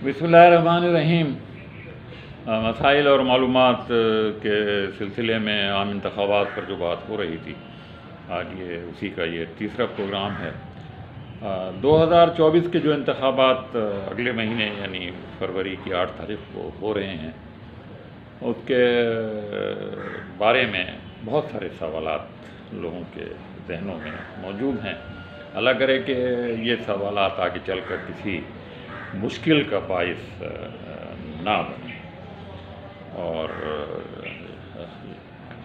بسم اللہ الرحمن الرحیم۔ مسائل اور معلومات کے سلسلے میں عام انتخابات پر جو بات ہو رہی تھی، آج اسی کا یہ تیسرا پروگرام ہے۔ 2024 کے جو انتخابات اگلے مہینے یعنی فروری کی 8 تاریخ کو ہو رہے ہیں، اس کے بارے میں بہت سارے سوالات لوگوں کے ذہنوں میں موجود ہیں۔ اللہ کرے کہ یہ سوالات آگے چل کر کسی مشکل کا باعث نہ بنے، اور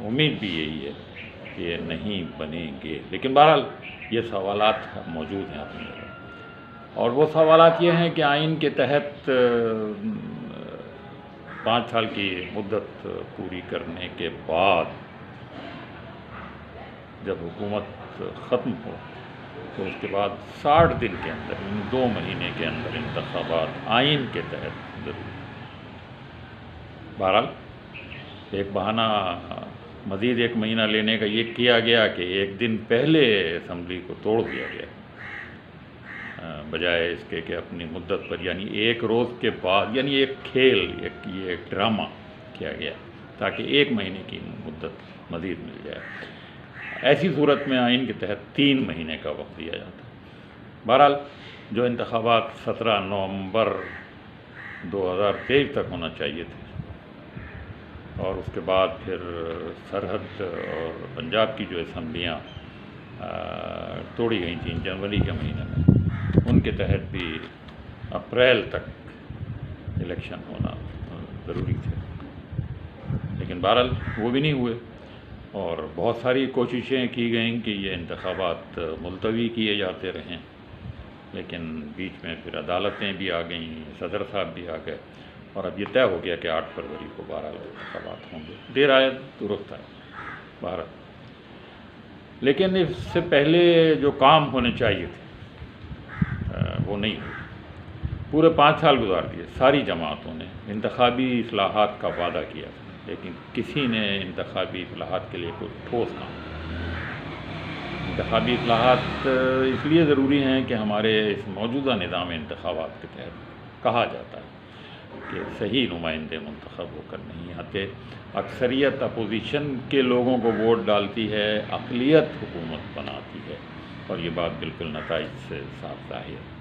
امید بھی یہی ہے کہ یہ نہیں بنیں گے، لیکن بہرحال یہ سوالات موجود ہیں اپنی جگہ۔ اور وہ سوالات یہ ہیں کہ آئین کے تحت 5 سال کی مدت پوری کرنے کے بعد جب حکومت ختم ہو تو اس کے بعد 60 دن کے اندر، 2 مہینے کے اندر انتخابات آئین کے تحت ضروری۔ بہرحال ایک بہانہ مزید 1 مہینہ لینے کا یہ کیا گیا کہ 1 دن پہلے اسمبلی کو توڑ دیا گیا، بجائے اس کے کہ اپنی مدت پر، یعنی 1 روز کے بعد، یعنی ایک کھیل، یہ ایک ڈرامہ کیا گیا تاکہ 1 مہینے کی مدت مزید مل جائے۔ ایسی صورت میں آئین کے تحت 3 مہینے کا وقت دیا جاتا ہے۔ بہرحال جو انتخابات 17 نومبر 2023 تک ہونا چاہیے تھے، اور اس کے بعد پھر سرحد اور پنجاب کی جو اسمبلیاں توڑی گئی تھیں جنوری کے مہینے میں، ان کے تحت بھی اپریل تک الیکشن ہونا ضروری تھے، لیکن بہرحال وہ بھی نہیں ہوئے، اور بہت ساری کوششیں کی گئیں کہ یہ انتخابات ملتوی کیے جاتے رہیں، لیکن بیچ میں پھر عدالتیں بھی آ گئیں، صدر صاحب بھی آ گئے، اور اب یہ طے ہو گیا کہ 8 فروری کو بہرحال انتخابات ہوں گے۔ دیر آئے درست آئے بہرحال، لیکن اس سے پہلے جو کام ہونے چاہیے تھے وہ نہیں ہوئے۔ پورے 5 سال گزار دیے ساری جماعتوں نے، انتخابی اصلاحات کا وعدہ کیا تھا، لیکن کسی نے انتخابی اصلاحات کے لیے کوئی ٹھوس کام نہیں۔ انتخابی اصلاحات اس لیے ضروری ہیں کہ ہمارے اس موجودہ نظام انتخابات کے تحت کہا جاتا ہے کہ صحیح نمائندے منتخب ہو کر نہیں آتے، اکثریت اپوزیشن کے لوگوں کو ووٹ ڈالتی ہے، اقلیت حکومت بناتی ہے، اور یہ بات بالکل نتائج سے صاف ظاہر ہے۔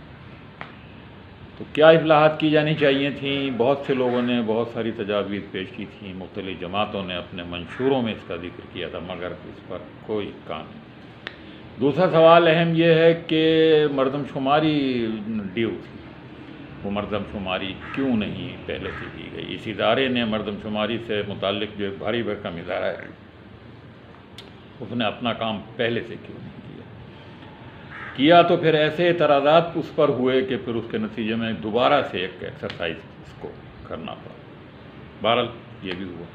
تو کیا اصلاحات کی جانی چاہیے تھیں؟ بہت سے لوگوں نے بہت ساری تجاویز پیش کی تھیں، مختلف جماعتوں نے اپنے منشوروں میں اس کا ذکر کیا تھا، مگر اس پر کوئی کام نہیں۔ دوسرا سوال اہم یہ ہے کہ مردم شماری ڈیو تھی، وہ مردم شماری کیوں نہیں پہلے سے کی گئی؟ اس ادارے نے مردم شماری سے متعلق جو ایک بھاری بھرکم ادارہ ہے، اس نے اپنا کام پہلے سے کیوں نہیں کیا؟ تو پھر ایسے اعتراضات اس پر ہوئے کہ پھر اس کے نتیجے میں دوبارہ سے ایک ایکسرسائز اس کو کرنا پڑا۔ بہرحال یہ بھی ہوا۔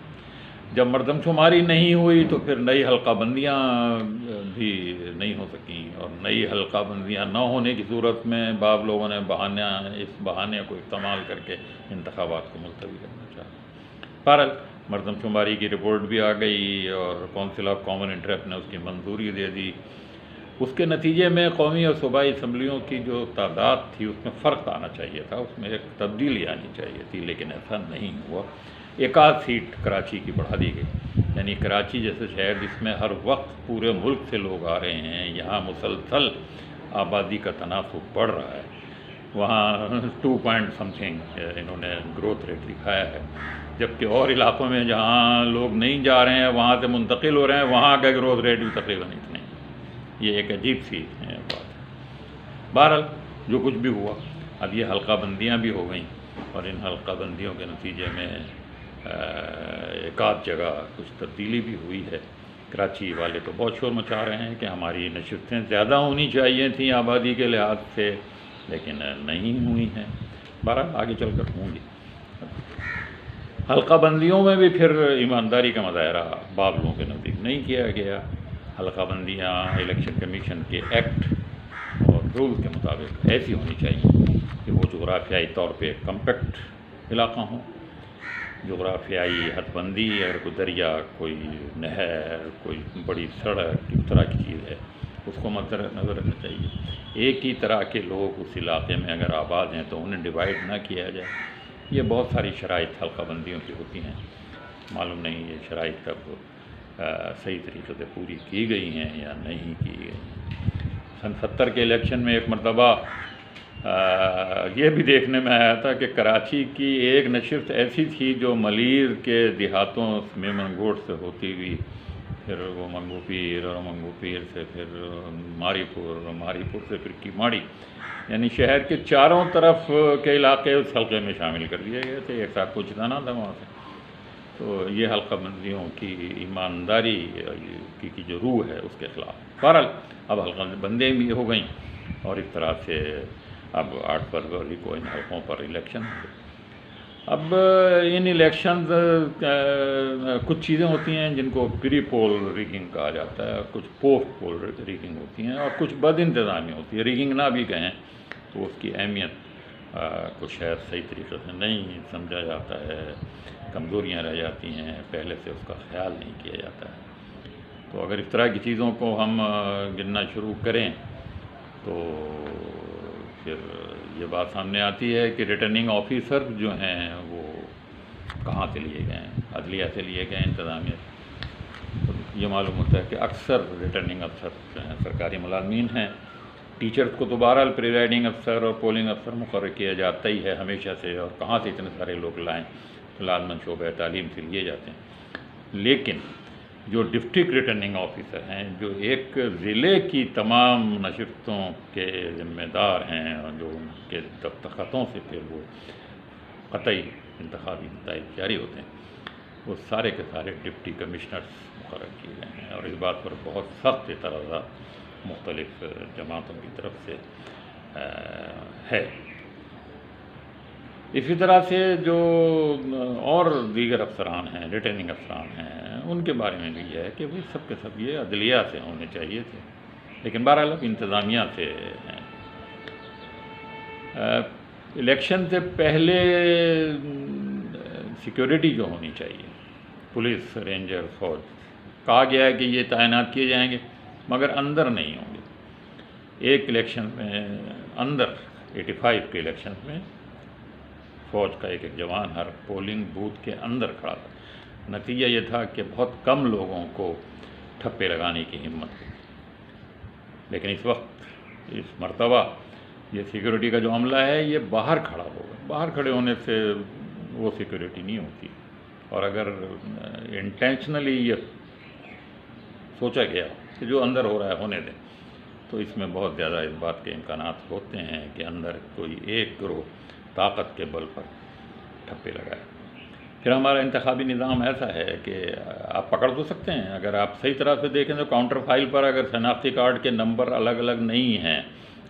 جب مردم شماری نہیں ہوئی تو پھر نئی حلقہ بندیاں بھی نہیں ہو سکیں، اور نئی حلقہ بندیاں نہ ہونے کی صورت میں بعض لوگوں نے اس بہانے کو استعمال کر کے انتخابات کو ملتوی کرنا چاہا۔ بہرحال مردم شماری کی رپورٹ بھی آ گئی، اور کونسل آف کامن انٹرسٹ نے اس کی منظوری دے دی۔ اس کے نتیجے میں قومی اور صوبائی اسمبلیوں کی جو تعداد تھی اس میں فرق آنا چاہیے تھا، اس میں ایک تبدیلی آنی چاہیے تھی، لیکن ایسا نہیں ہوا۔ 1 سیٹ کراچی کی بڑھا دی گئی، یعنی کراچی جیسے شہر جس میں ہر وقت پورے ملک سے لوگ آ رہے ہیں، یہاں مسلسل آبادی کا تناسب بڑھ رہا ہے، وہاں 2 پوائنٹ سم تھنگ انہوں نے گروتھ ریٹ دکھایا ہے، جبکہ اور علاقوں میں جہاں لوگ نہیں جا رہے ہیں، وہاں سے منتقل ہو رہے ہیں، وہاں کا گروتھ ریٹ بھی تقریباً اتنا ہی۔ یہ ایک عجیب سی بات ہے۔ بہرحال جو کچھ بھی ہوا، اب یہ حلقہ بندیاں بھی ہو گئیں، اور ان حلقہ بندیوں کے نتیجے میں ایک آدھ جگہ کچھ تبدیلی بھی ہوئی ہے۔ کراچی والے تو بہت شور مچا رہے ہیں کہ ہماری نشستیں زیادہ ہونی چاہیے تھیں آبادی کے لحاظ سے، لیکن نہیں ہوئی ہیں۔ بہرحال آگے چل کر ہوں گی۔ حلقہ بندیوں میں بھی پھر ایمانداری کا مظاہرہ بعض لوگوں کے نزدیک نہیں کیا گیا۔ حلقہ بندیاں الیکشن کمیشن کے ایکٹ اور رول کے مطابق ایسی ہونی چاہیے کہ وہ جغرافیائی طور پہ کمپیکٹ علاقہ ہوں۔ جغرافیائی حد بندی، اگر کوئی دریا، کوئی نہر، کوئی بڑی سڑک، اس طرح کی چیز ہے، اس کو مد نظر رکھنا چاہیے۔ ایک ہی طرح کے لوگ اس علاقے میں اگر آباد ہیں تو انہیں ڈیوائڈ نہ کیا جائے۔ یہ بہت ساری شرائط حلقہ بندیوں کی ہوتی ہیں، معلوم نہیں یہ شرائط تب صحیح طریقے سے پوری کی گئی ہیں یا نہیں کی گئی ہیں۔ سن 70 کے الیکشن میں ایک مرتبہ یہ بھی دیکھنے میں آیا تھا کہ کراچی کی ایک نشست ایسی تھی جو ملیر کے دیہاتوں میں منگوٹ سے ہوتی ہوئی پھر وہ منگو پیر، اور منگو پیر سے پھر ماری پور، اور ماری پور سے پھر کیماڑی، یعنی شہر کے چاروں طرف کے علاقے اس حلقے میں شامل کر دیے گئے تھے۔ ایک صاحب کچھ دانا تھا وہاں سے۔ تو یہ حلقہ بندیوں کی ایمانداری کی جو روح ہے اس کے خلاف۔ بہرحال اب حلقہ بندیں بھی ہو گئیں اور اس طرح سے اب 8 فروری کو ان حلقوں پر الیکشن ہوئے۔ اب ان الیکشنز کچھ چیزیں ہوتی ہیں جن کو پری پول ریگنگ کہا جاتا ہے، کچھ پوسٹ پول ریگنگ ہوتی ہیں، اور کچھ بد انتظامی ہوتی ہے۔ ریگنگ نہ بھی کہیں تو اس کی اہمیت کو شاید صحیح طریقے سے نہیں سمجھا جاتا ہے، کمزوریاں رہ جاتی ہیں، پہلے سے اس کا خیال نہیں کیا جاتا ہے۔ تو اگر اس طرح کی چیزوں کو ہم گننا شروع کریں تو پھر یہ بات سامنے آتی ہے کہ ریٹرننگ آفیسر جو ہیں وہ کہاں سے لیے گئے ہیں؟ عدلیہ سے لیے گئے ہیں، انتظامیہ سے۔ تو یہ معلوم ہوتا ہے کہ اکثر ریٹرننگ افسر جو ہیں سرکاری ملازمین ہیں۔ ٹیچرز کو تو بہرحال پریزائڈنگ افسر اور پولنگ افسر مقرر کیا جاتا ہی ہے ہمیشہ سے، اور کہاں سے اتنے سارے لوگ لائیں، لازماً شعبہ تعلیم سے لیے جاتے ہیں۔ لیکن جو ڈسٹرکٹ ریٹرننگ آفیسر ہیں، جو ایک ضلع کی تمام نشستوں کے ذمہ دار ہیں، اور جو ان کے دستخطوں سے پھر وہ قطعی انتخابی نتائج جاری ہوتے ہیں، وہ سارے کے سارے ڈپٹی کمشنرز مقرر کیے گئے ہیں، اور اس بات پر بہت سخت اعتراضات مختلف جماعتوں کی طرف سے ہے۔ اسی طرح سے جو اور دیگر افسران ہیں، ریٹرننگ افسران ہیں، ان کے بارے میں بھی یہ ہے کہ وہ سب کے سب یہ عدلیہ سے ہونے چاہیے تھے، لیکن بہرحال اب انتظامیہ سے ہیں۔ الیکشن سے پہلے سیکیورٹی جو ہونی چاہیے، پولیس، رینجر، فوج، کہا گیا ہے کہ یہ تعینات کیے جائیں گے مگر اندر نہیں ہوں گے۔ ایک الیکشن میں اندر 85 کے الیکشن میں فوج کا ایک جوان ہر پولنگ بوتھ کے اندر کھڑا تھا۔ نتیجہ یہ تھا کہ بہت کم لوگوں کو ٹھپے لگانے کی ہمت ہوئی، لیکن اس وقت اس مرتبہ یہ سیکیورٹی کا جو عملہ ہے یہ باہر کھڑا ہوگا۔ باہر کھڑے ہونے سے وہ سیکیورٹی نہیں ہوتی، اور اگر انٹینشنلی یہ سوچا گیا کہ جو اندر ہو رہا ہے ہونے دیں، تو اس میں بہت زیادہ اس بات کے امکانات ہوتے ہیں کہ اندر کوئی ایک گروہ طاقت کے بل پر ٹھپے لگائے۔ پھر ہمارا انتخابی نظام ایسا ہے کہ آپ پکڑ تو سکتے ہیں، اگر آپ صحیح طرح سے دیکھیں تو کاؤنٹر فائل پر اگر شناختی کارڈ کے نمبر الگ الگ نہیں ہیں،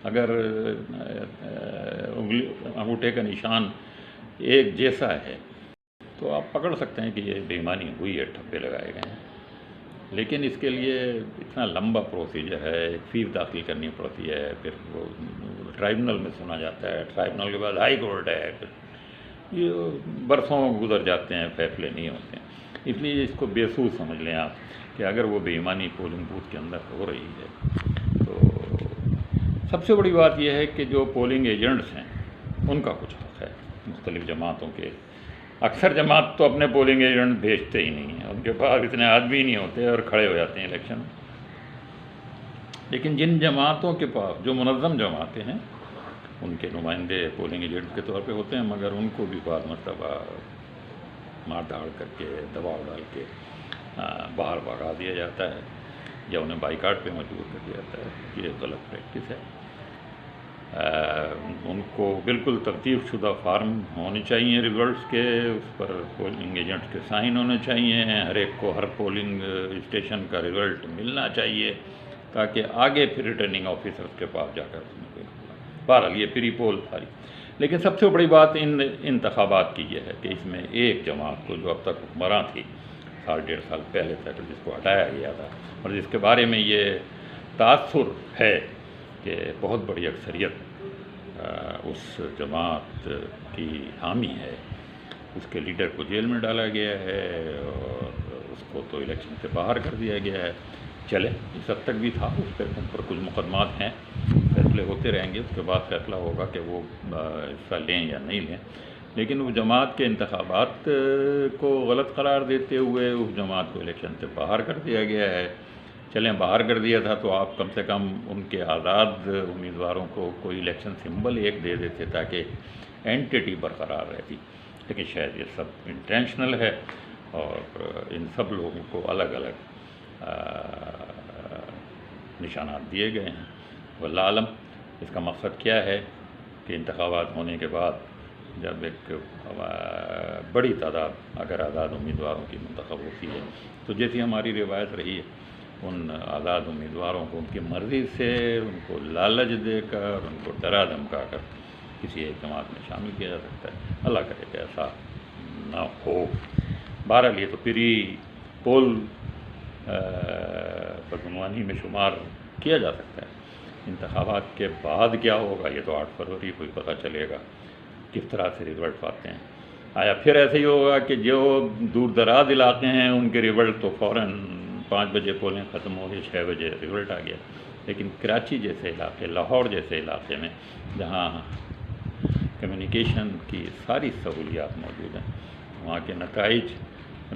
اگر انگوٹھے کا نشان ایک جیسا ہے، تو آپ پکڑ سکتے ہیں کہ یہ بے ایمانی ہوئی ہے، ٹھپے لگائے گئے ہیں۔ لیکن اس کے لیے اتنا لمبا پروسیجر ہے، ایک فیس داخل کرنی پڑتی ہے، پھر وہ ٹرائبونل میں سنا جاتا ہے، ٹرائبونل کے بعد ہائی کورٹ ہے، پھر یہ برسوں گزر جاتے ہیں، فیصلے نہیں ہوتے ہیں۔ اس لیے اس کو بے سود سمجھ لیں آپ کہ اگر وہ بے ایمانی پولنگ بوتھ کے اندر ہو رہی ہے تو سب سے بڑی بات یہ ہے کہ جو پولنگ ایجنٹس ہیں ان کا کچھ حق ہے۔ مختلف جماعتوں کے اکثر جماعت تو اپنے پولنگ ایجنٹ بھیجتے ہی نہیں ہیں، ان کے پاس اتنے آدمی نہیں ہوتے اور کھڑے ہو جاتے ہیں الیکشن میں۔ لیکن جن جماعتوں کے پاس جو منظم جماعتیں ہیں ان کے نمائندے پولنگ ایجنٹ کے طور پہ ہوتے ہیں، مگر ان کو بھی بعض مرتبہ مار دھاڑ کر کے، دباؤ ڈال کے باہر بھگا دیا جاتا ہے، یا انہیں بائیکاٹ پہ مجبور کر دیا جاتا ہے۔ یہ غلط پریکٹس ہے۔ ان کو بالکل ترتیب شدہ فارم ہونے چاہیے ریزلٹس کے، اس پر پولنگ ایجنٹ کے سائن ہونے چاہیے، ہر ایک کو ہر پولنگ اسٹیشن کا ریزلٹ ملنا چاہیے، تاکہ آگے پھر ریٹرننگ آفیسر کے پاس جا کر بہرحال یہ پری پول ساری۔ لیکن سب سے بڑی بات ان انتخابات کی یہ ہے کہ اس میں ایک جماعت کو جو اب تک حکمراں تھی 1.5 سال پہلے تک، جس کو ہٹایا گیا تھا اور جس کے بارے میں یہ تاثر ہے کہ بہت بڑی اکثریت اس جماعت کی حامی ہے، اس کے لیڈر کو جیل میں ڈالا گیا ہے اور اس کو تو الیکشن سے باہر کر دیا گیا ہے۔ چلے اس حد تک بھی تھا، اس پہ ان پر کچھ مقدمات ہیں، فیصلے ہوتے رہیں گے، اس کے بعد فیصلہ ہوگا کہ وہ حصہ لیں یا نہیں لیں، لیکن وہ جماعت کے انتخابات کو غلط قرار دیتے ہوئے اس جماعت کو الیکشن سے باہر کر دیا گیا ہے۔ چلیں باہر کر دیا تھا تو آپ کم سے کم ان کے آزاد امیدواروں کو کوئی الیکشن سمبل ایک دے دیتے تاکہ اینٹیٹی برقرار رہتی، لیکن شاید یہ سب انٹینشنل ہے اور ان سب لوگوں کو الگ الگ نشانات دیے گئے ہیں۔ واللہ عالم اس کا مقصد کیا ہے کہ انتخابات ہونے کے بعد جب ایک بڑی تعداد اگر آزاد امیدواروں کی منتخب ہوتی ہے تو جیسی ہماری روایت رہی ہے ان آزاد امیدواروں کو ان کی مرضی سے ان کو لالچ دے کر ان کو ڈرا دھمکا کر کسی ایک جماعت میں شامل کیا جا سکتا ہے۔ اللہ کرے کہ ایسا نہ ہو۔ بہرحال یہ تو پری پول بدعنوانی میں شمار کیا جا سکتا ہے، انتخابات کے بعد کیا ہوگا یہ تو 8 فروری کو ہی پتہ چلے گا کس طرح سے ریزلٹ آتے ہیں۔ آیا پھر ایسے ہی ہوگا کہ جو دور دراز علاقے ہیں ان کے ریزلٹ تو فوراً 5 بجے پولنگ ختم ہو گئی، 6 بجے ریزلٹ آ گیا، لیکن کراچی جیسے علاقے، لاہور جیسے علاقے میں جہاں کمیونیکیشن کی ساری سہولیات موجود ہیں وہاں کے نتائج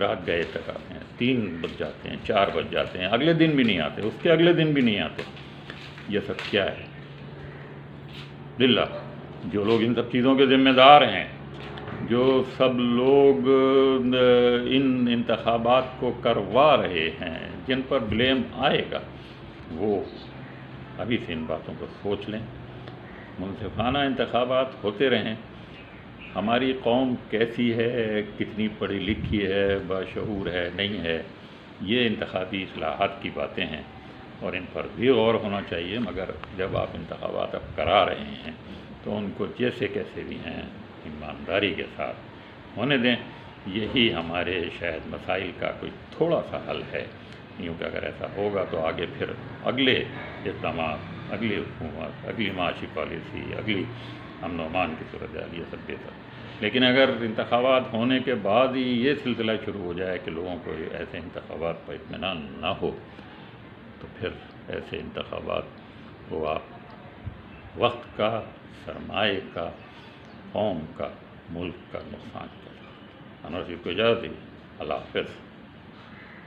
رات گئے تک آتے ہیں، 3 بج جاتے ہیں، 4 بج جاتے ہیں، اگلے دن بھی نہیں آتے، اس کے اگلے دن بھی نہیں آتے۔ یہ سب کیا ہے؟ للہ جو لوگ ان سب چیزوں کے ذمہ دار ہیں، جو سب لوگ ان انتخابات کو کروا رہے ہیں، جن پر بلیم آئے گا، وہ ابھی سے ان باتوں کو سوچ لیں۔ منصفانہ انتخابات ہوتے رہیں۔ ہماری قوم کیسی ہے، کتنی پڑھی لکھی ہے، باشعور ہے، نہیں ہے، یہ انتخابی اصلاحات کی باتیں ہیں اور ان پر بھی غور ہونا چاہیے، مگر جب آپ انتخابات اب کرا رہے ہیں تو ان کو جیسے کیسے بھی ہیں ایمانداری کے ساتھ ہونے دیں۔ یہی ہمارے شاید مسائل کا کوئی تھوڑا سا حل ہے، کیونکہ اگر ایسا ہوگا تو آگے پھر اگلے اقدامات، اگلی حکومت، اگلی معاشی پالیسی، اگلی امن و امان کی صورتحال یہ سب بہتر۔ لیکن اگر انتخابات ہونے کے بعد ہی یہ سلسلہ شروع ہو جائے کہ لوگوں کو ایسے انتخابات پر اطمینان نہ ہو تو پھر ایسے انتخابات کو آپ وقت کا، سرمایہ کا، قوم کا، ملک کا نقصان کریں۔ انور صاحب کو اجازت دی، اللہ حافظ۔